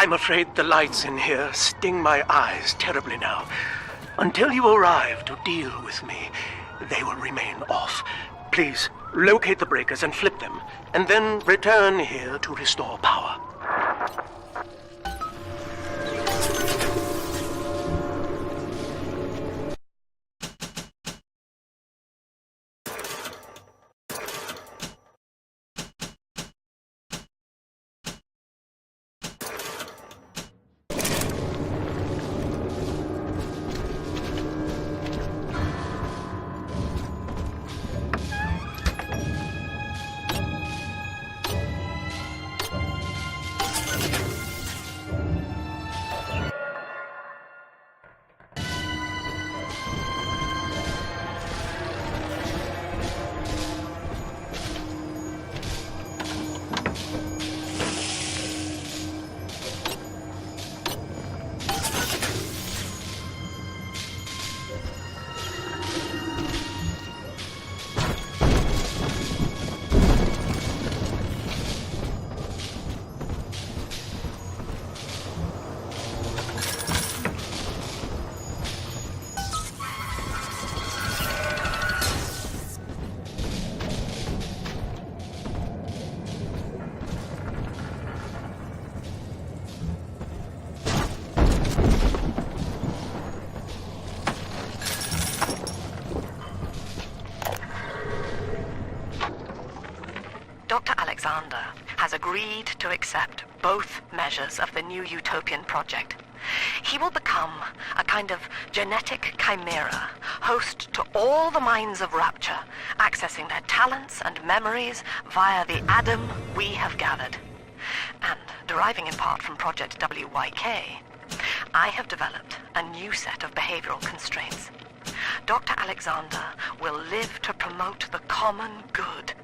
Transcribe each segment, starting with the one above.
I'm afraid the lights in here sting my eyes terribly now. Until you arrive to deal with me, they will remain off. Please, locate the breakers and flip them, and then return here to restore power. Dr. Alexander has agreed to accept both measures of the new utopian project. He will become a kind of genetic chimera, host to all the minds of Rapture, accessing their talents and memories via the Adam we have gathered. And deriving in part from Project WYK, I have developed a new set of behavioral constraints. Dr. Alexander will live to promote the common good.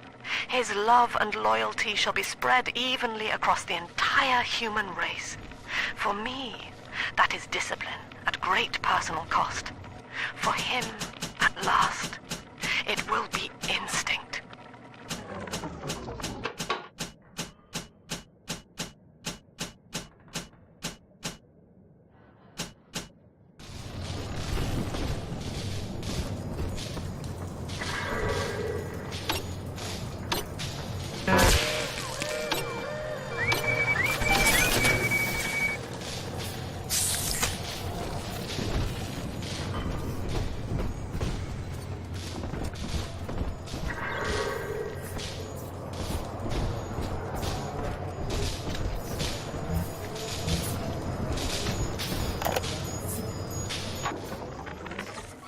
His love and loyalty shall be spread evenly across the entire human race. For me, that is discipline at great personal cost. For him, at last, it will be instinct.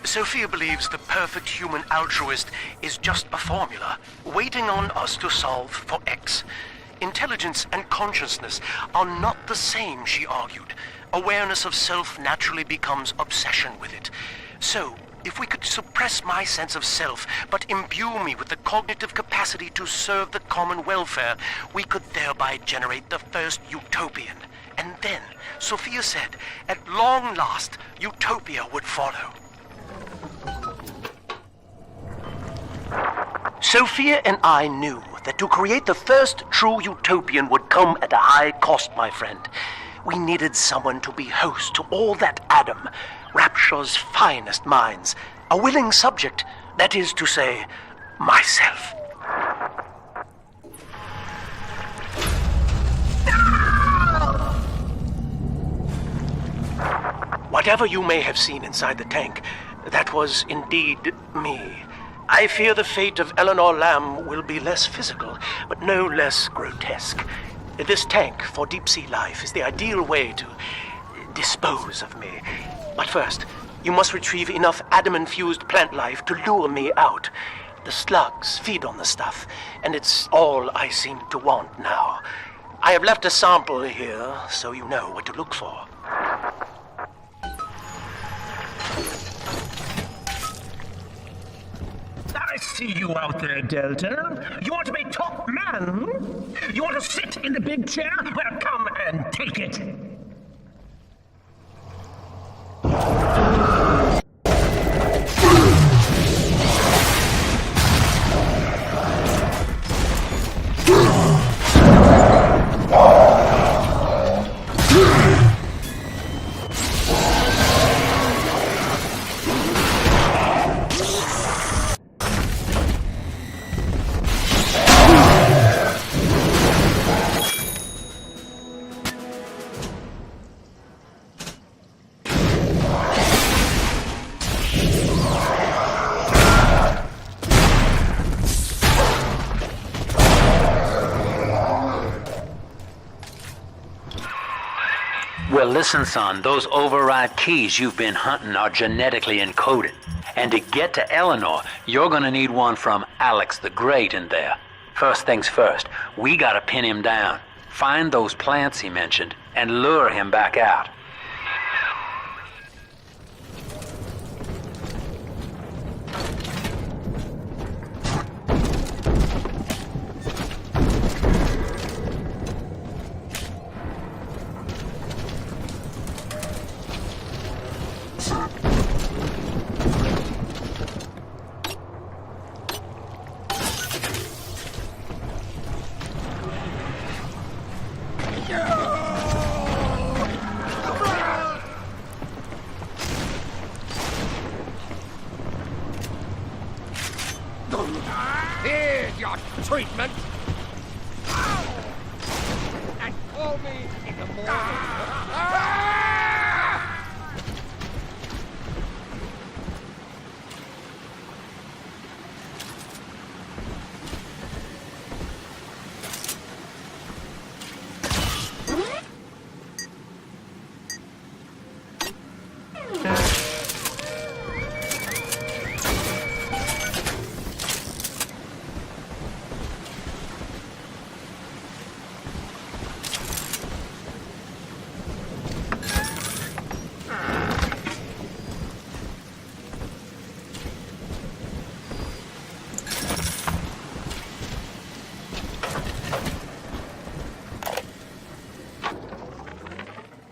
Sophia believes the perfect human altruist is just a formula, waiting on us to solve for X. Intelligence and consciousness are not the same, she argued. Awareness of self naturally becomes obsession with it. So, if we could suppress my sense of self, but imbue me with the cognitive capacity to serve the common welfare, we could thereby generate the first utopian. And then, Sophia said, at long last, utopia would follow. Sophia and I knew that to create the first true utopian would come at a high cost, my friend. We needed someone to be host to all that Adam, Rapture's finest minds, a willing subject, that is to say, myself. Whatever you may have seen inside the tank, that was indeed me. I fear the fate of Eleanor Lamb will be less physical, but no less grotesque. This tank for deep-sea life is the ideal way to dispose of me. But first, you must retrieve enough Adam-infused plant life to lure me out. The slugs feed on the stuff, and it's all I seem to want now. I have left a sample here, so you know what to look for. I see you out there, Delta. You want to be top man? You want to sit in the big chair? Well, come and take it. Well, listen, son, those override keys you've been hunting are genetically encoded. And to get to Eleanor, you're gonna need one from Alex the Great in there. First things first, we gotta pin him down. Find those plants he mentioned, and lure him back out. Here's your treatment. And call me in the morning.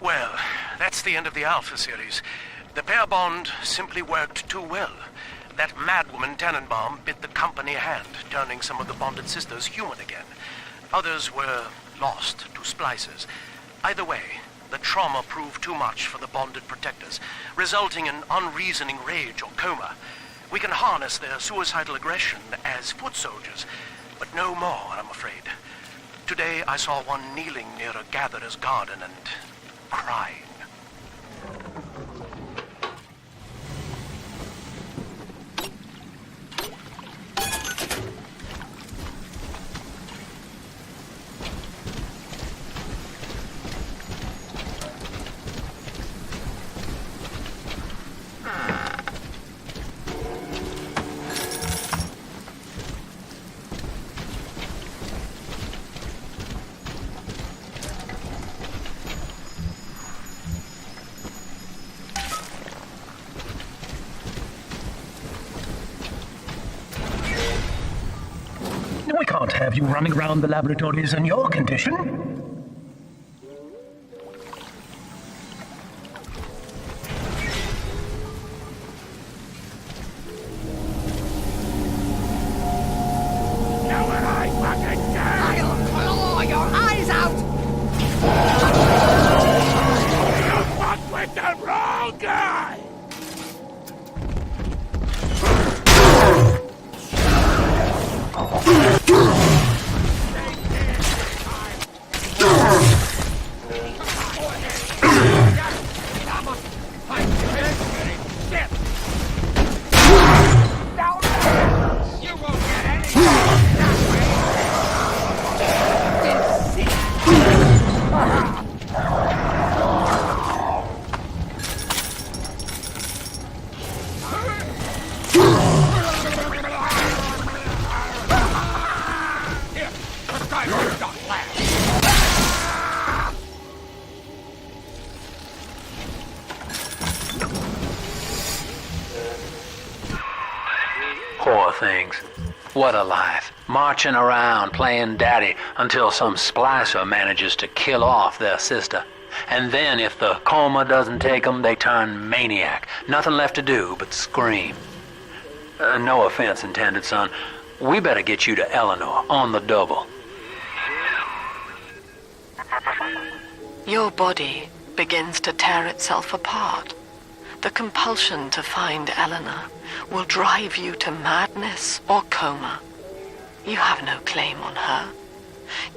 Well, that's the end of the Alpha series. The pair bond simply worked too well. That madwoman Tannenbaum bit the company hand, turning some of the bonded sisters human again. Others were lost to splicers. Either way, the trauma proved too much for the bonded protectors, resulting in unreasoning rage or coma. We can harness their suicidal aggression as foot soldiers, but no more, I'm afraid. Today I saw one kneeling near a gatherer's garden and crying. We can't have you running around the laboratories in your condition. Poor things. What a life. Marching around playing daddy until some splicer manages to kill off their sister. And then if the coma doesn't take them, they turn maniac. Nothing left to do but scream. No offense intended, son. We better get you to Eleanor on the double. Your body begins to tear itself apart. The compulsion to find Eleanor will drive you to madness or coma. You have no claim on her.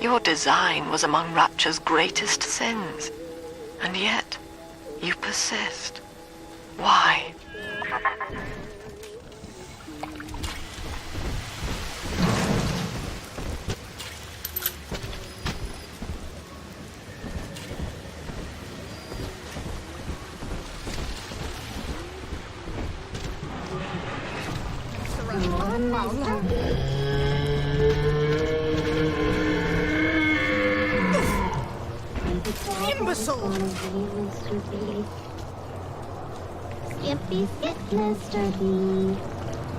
Your design was among Rapture's greatest sins. And yet, you persist. Why? down! Imbecile! Skippy skip, Mr. B.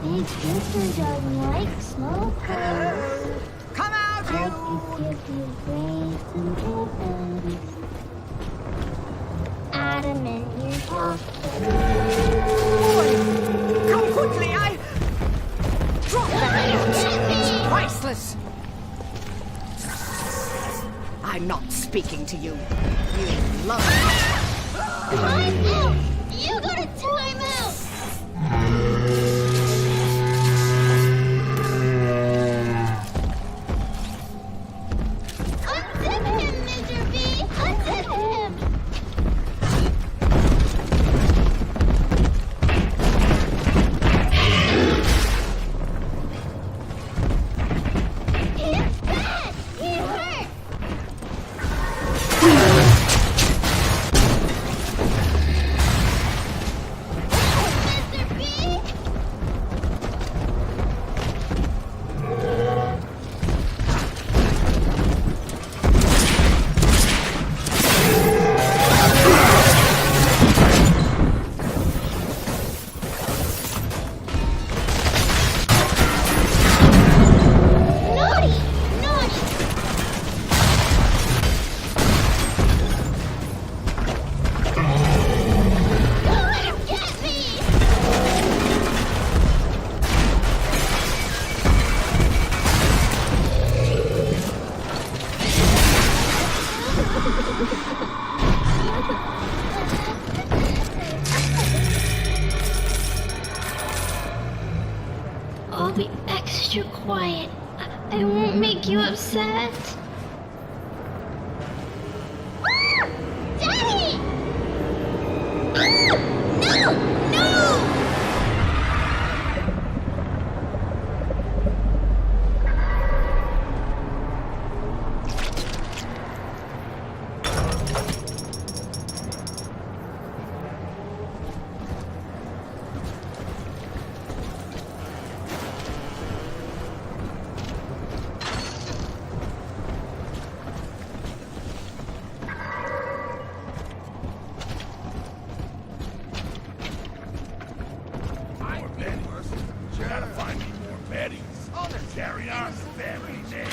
Big sister doesn't like smokers. Come out, I you! could give you grades and ribbons. Adam and you talk. Boy, come quickly, Drop that! It's priceless! I'm not speaking to you. You love Time out! You gotta time out! Unzip him, Mr. B! Unzip him! He's bad! He hurt! Mr. B! Naughty! Naughty! Don't let him get me! I'll be extra quiet. I won't make you upset. Daddy! No! No! More Betties. You gotta find me more Betties. Oh, to carry on the family name.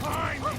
Find me,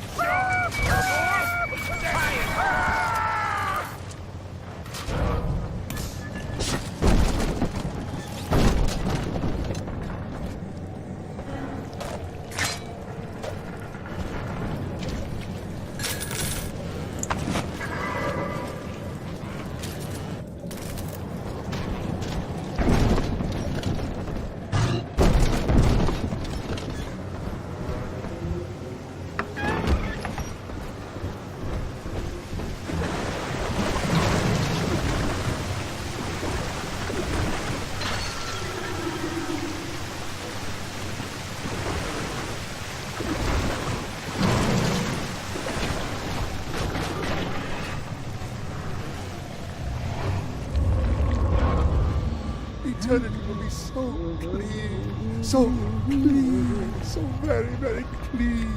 Eternity will be so clean, so clean, so very, very clean.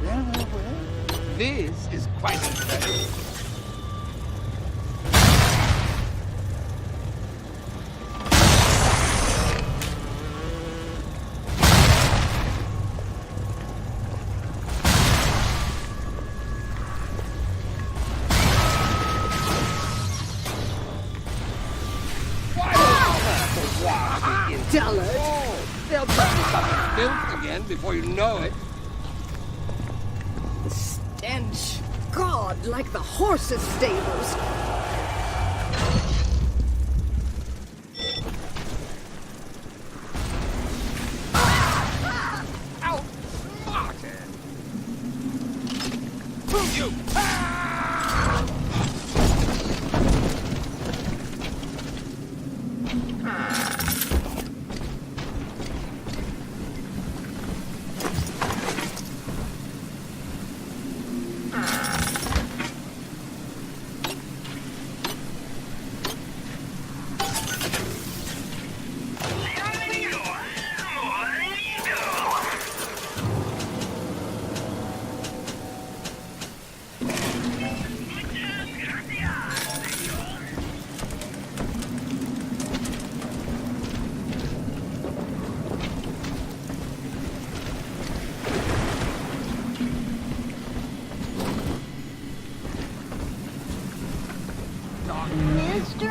Well, this is quite incredible. They'll put you something filth again before you know it. Stench. God, like the horses' stables. Outsmarted! You!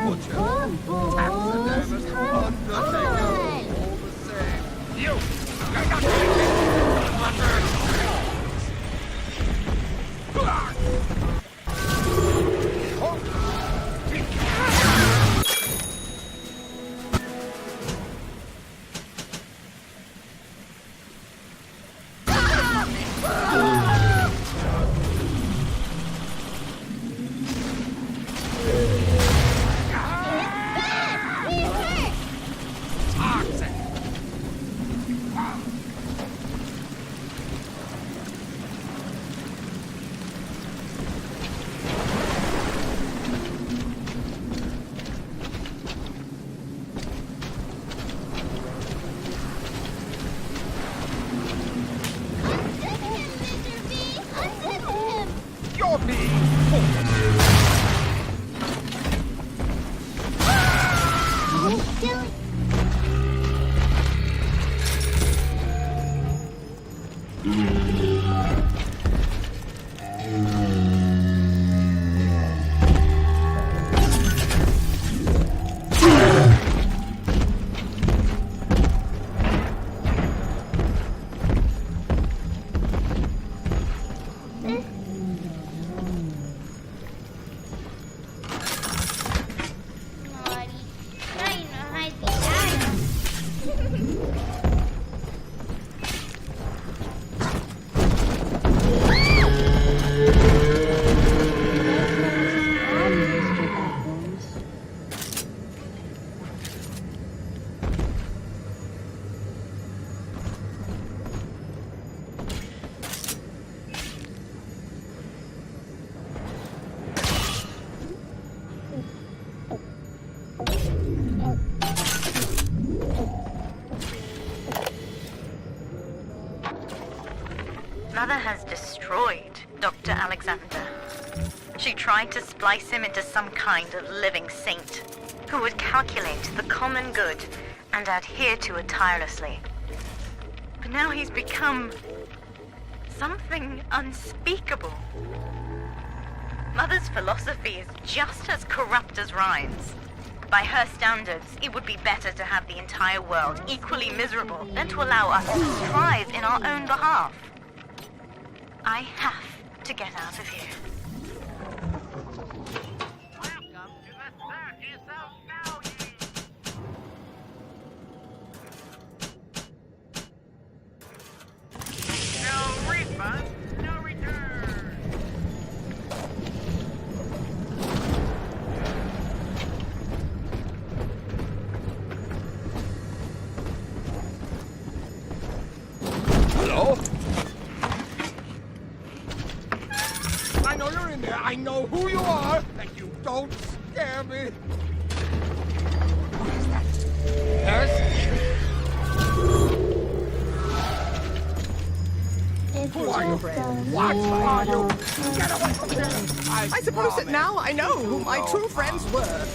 Butcher, taxidermist, undertaker, all the same. You! You're not getting Mother has destroyed Dr. Alexander. She tried to splice him into some kind of living saint who would calculate the common good and adhere to it tirelessly. But now he's become something unspeakable. Mother's philosophy is just as corrupt as Ryan's. By her standards, it would be better to have the entire world equally miserable than to allow us to strive in our own behalf. I have to get out of here. Welcome to the 30th of Value. No refund, no return. Hello? I know you're in there. I know who you are, and you don't scare me. What is that? Yes? Who are you, friend? What are you? Get away from here! I suppose that now I know who my true friends were.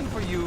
waiting for you.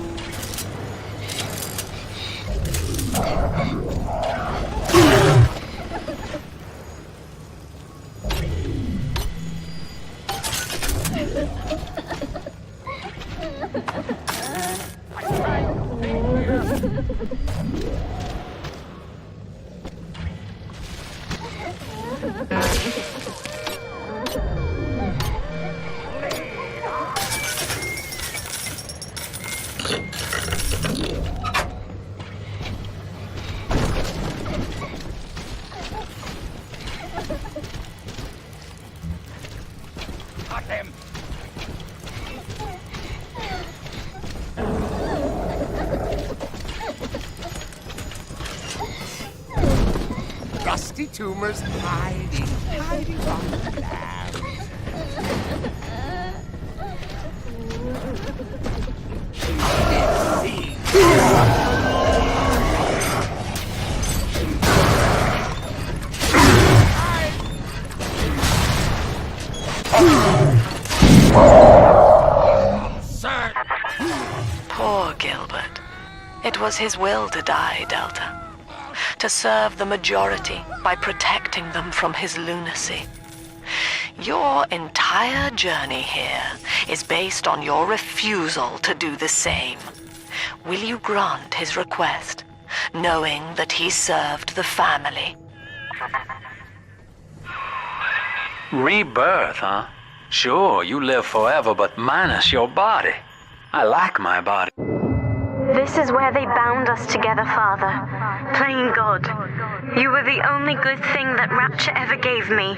Got him. Rusty tumors hiding from the lab. Sir! Poor Gilbert. It was his will to die, Delta. To serve the majority by protecting them from his lunacy. Your entire journey here is based on your refusal to do the same. Will you grant his request, knowing that he served the family? Rebirth, huh? Sure, you live forever, but minus your body. I like my body. This is where they bound us together, Father. Playing God. You were the only good thing that Rapture ever gave me.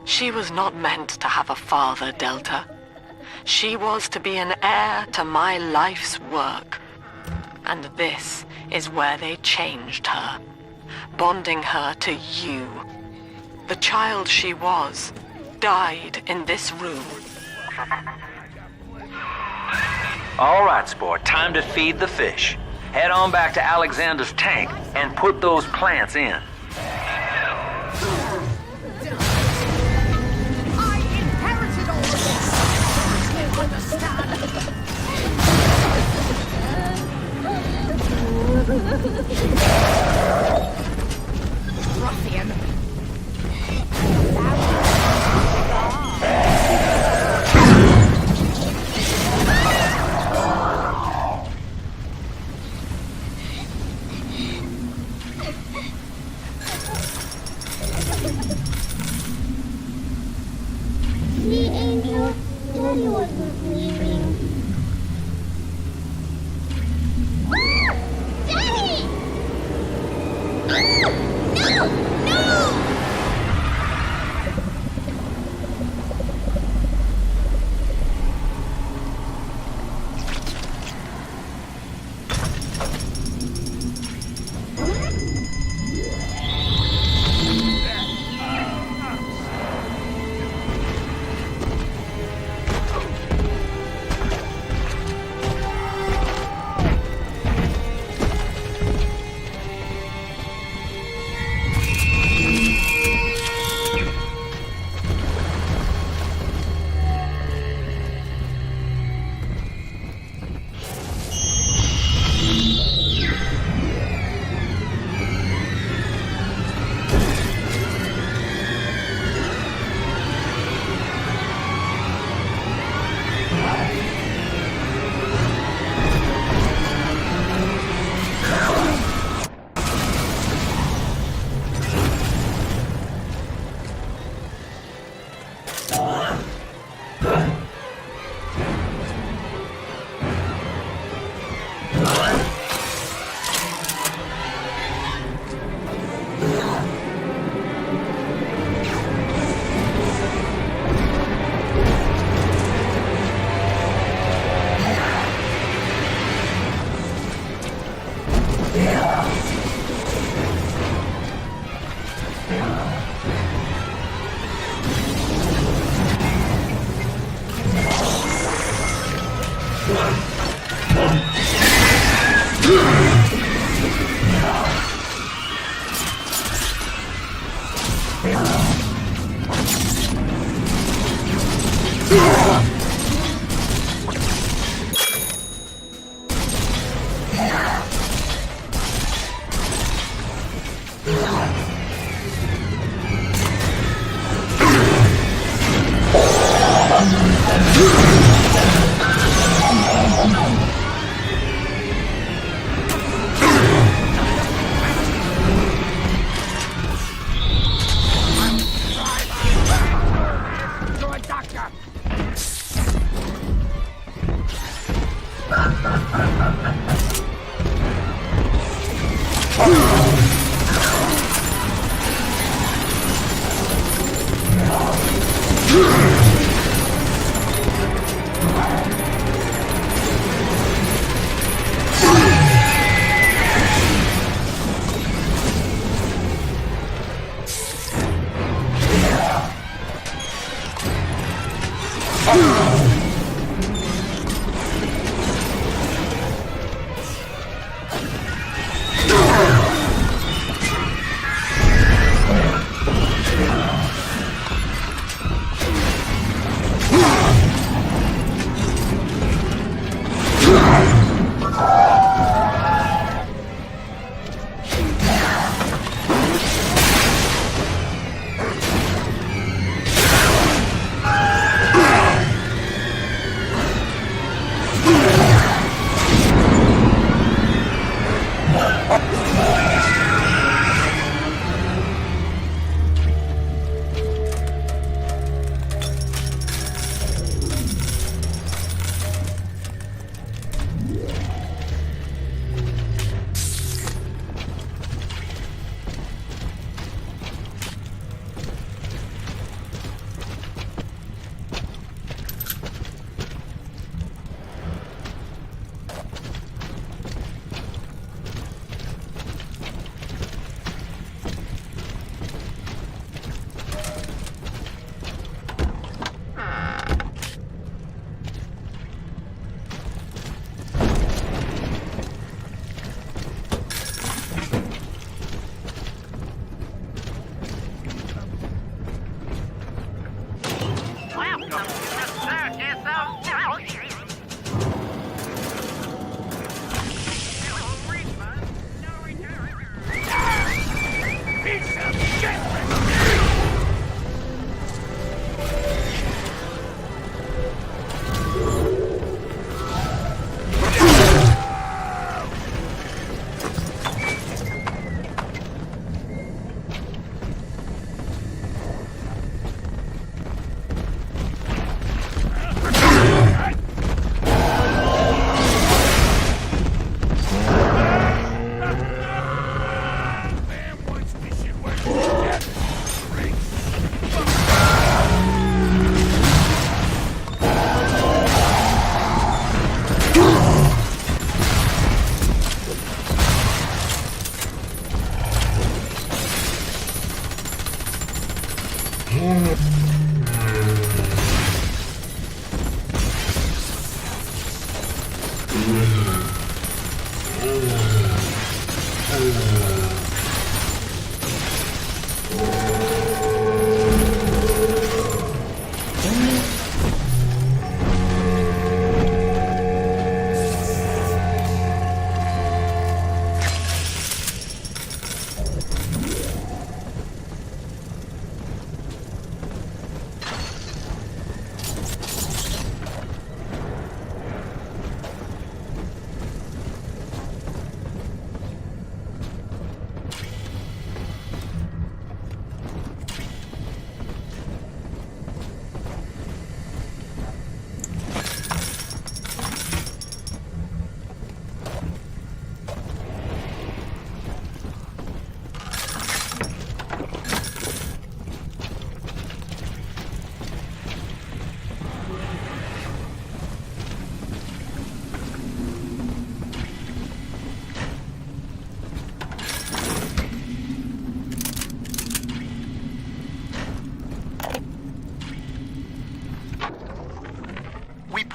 She was not meant to have a father, Delta. She was to be an heir to my life's work. And this is where they changed her, bonding her to you. The child she was died in this room. All right, sport, time to feed the fish. Head on back to Alexander's tank and put those plants in. I inherited all of this. You understand? Ruffian. See, Angel, Daddy wasn't leaving. Daddy! No! No!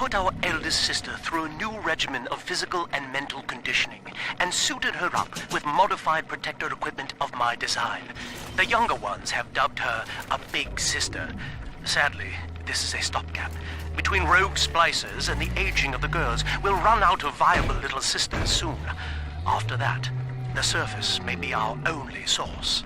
put our eldest sister through a new regimen of physical and mental conditioning and suited her up with modified protector equipment of my design. The younger ones have dubbed her a big sister. Sadly, this is a stopgap. Between rogue splicers and the aging of the girls, we'll run out of viable little sisters soon. After that, The surface may be our only source.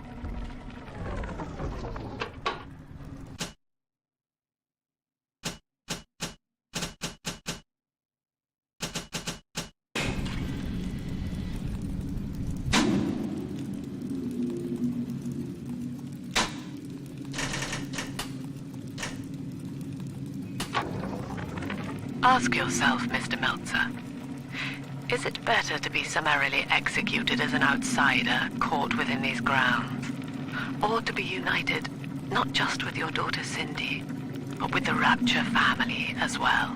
Ask yourself, Mr. Meltzer, is it better to be summarily executed as an outsider caught within these grounds, or to be united not just with your daughter Cindy, but with the Rapture family as well?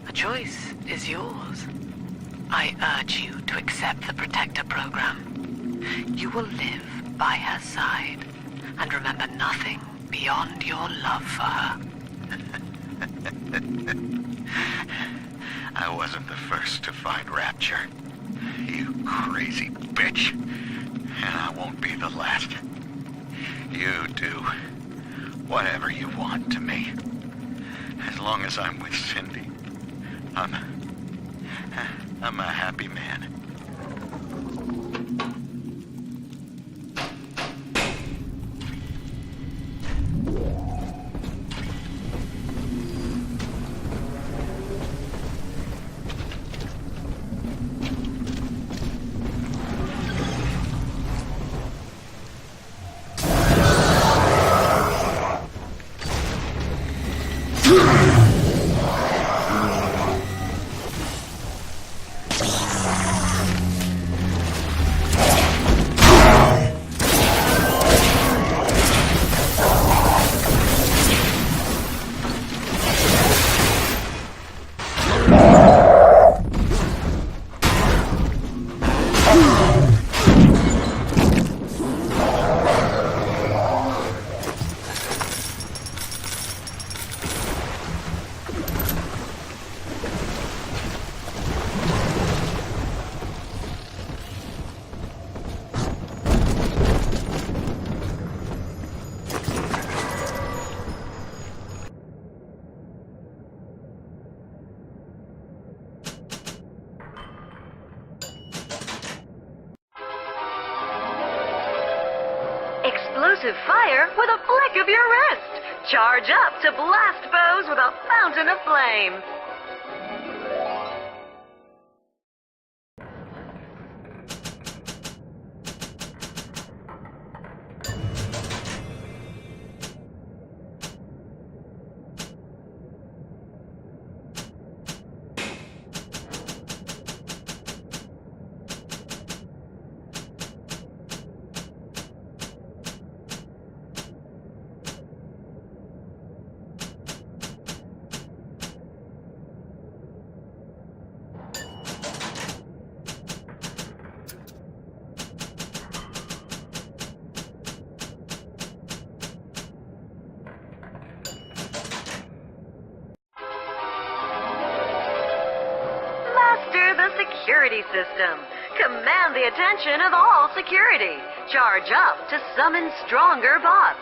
The choice is yours. I urge you to accept the Protector program. You will live by her side and remember nothing beyond your love for her. I wasn't the first to find Rapture, you crazy bitch. And I won't be the last. You do whatever you want to me. As long as I'm with Cindy, I'm a happy man. Explosive fire with a flick of your wrist. Charge up to blast foes with a fountain of flame. Security system. Command the attention of all security. Charge up to summon stronger bots.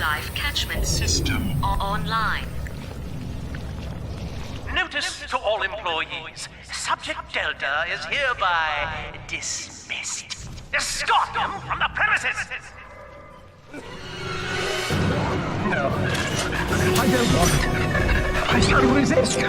Life catchment system online. Notice to all employees. Subject Delta is hereby dismissed. Escort him from the premises! No. I don't want it. I shall resist.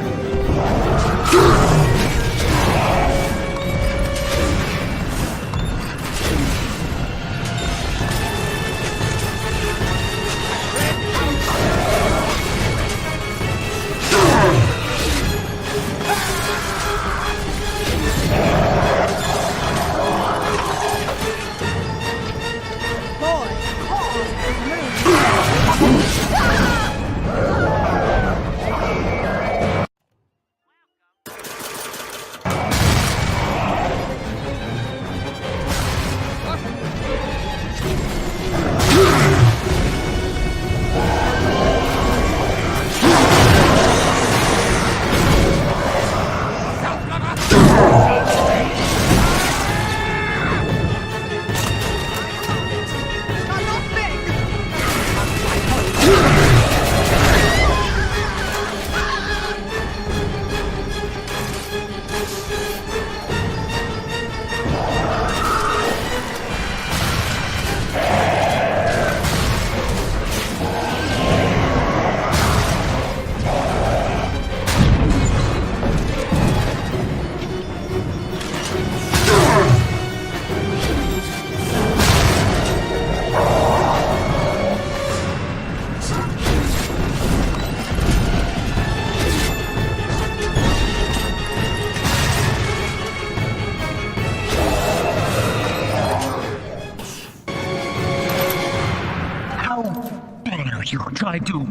You tried to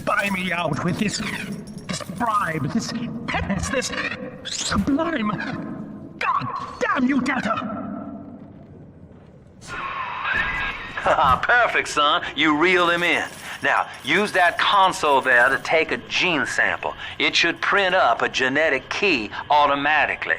buy me out with this bribe, this penance, this sublime... God damn you, Delta! Perfect, son. You reeled him in. Now, use that console there to take a gene sample. It should print up a genetic key automatically.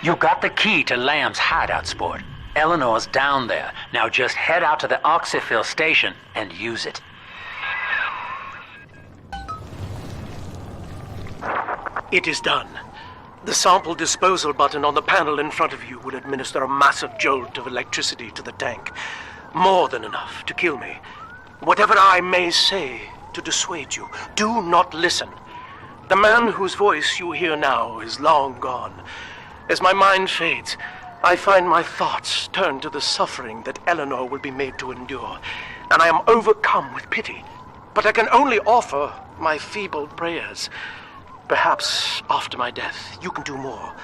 You got the key to Lamb's hideout, sport. Eleanor's down there. Now just head out to the oxyfill station and use it. It is done. The sample disposal button on the panel in front of you will administer a massive jolt of electricity to the tank. More than enough to kill me. Whatever I may say to dissuade you, do not listen. The man whose voice you hear now is long gone. As my mind fades, I find my thoughts turn to the suffering that Eleanor will be made to endure, and I am overcome with pity. But I can only offer my feeble prayers. Perhaps after my death, you can do more.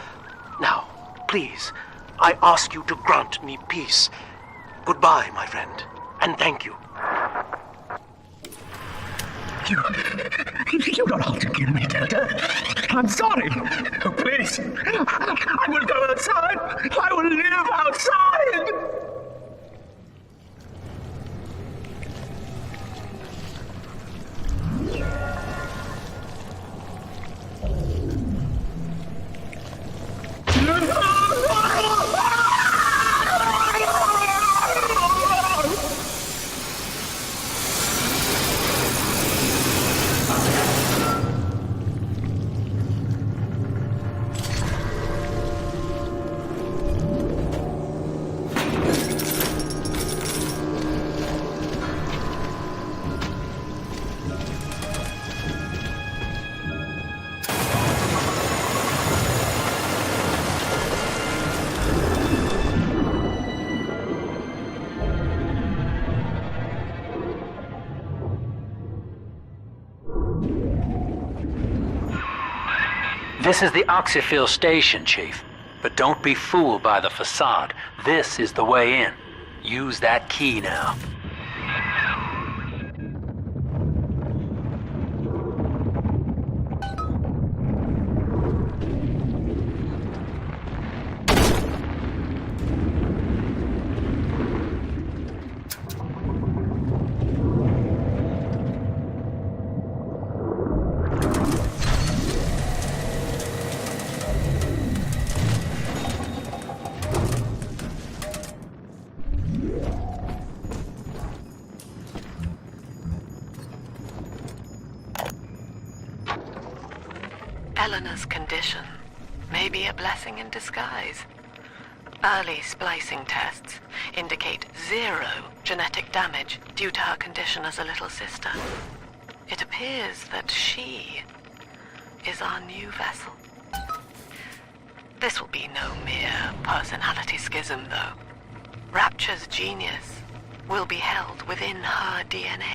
Now, please, I ask you to grant me peace. Goodbye, my friend, and thank you. You don't have to kill me, Delta. I'm sorry. Oh, please. I will go outside. I will live outside. This is the oxyfill station, Chief. But don't be fooled by the facade. This is the way in. Use that key now. Eleanor's condition may be a blessing in disguise. Early splicing tests indicate 0 genetic damage due to her condition as a little sister. It appears that she is our new vessel. This will be no mere personality schism, though. Rapture's genius will be held within her DNA.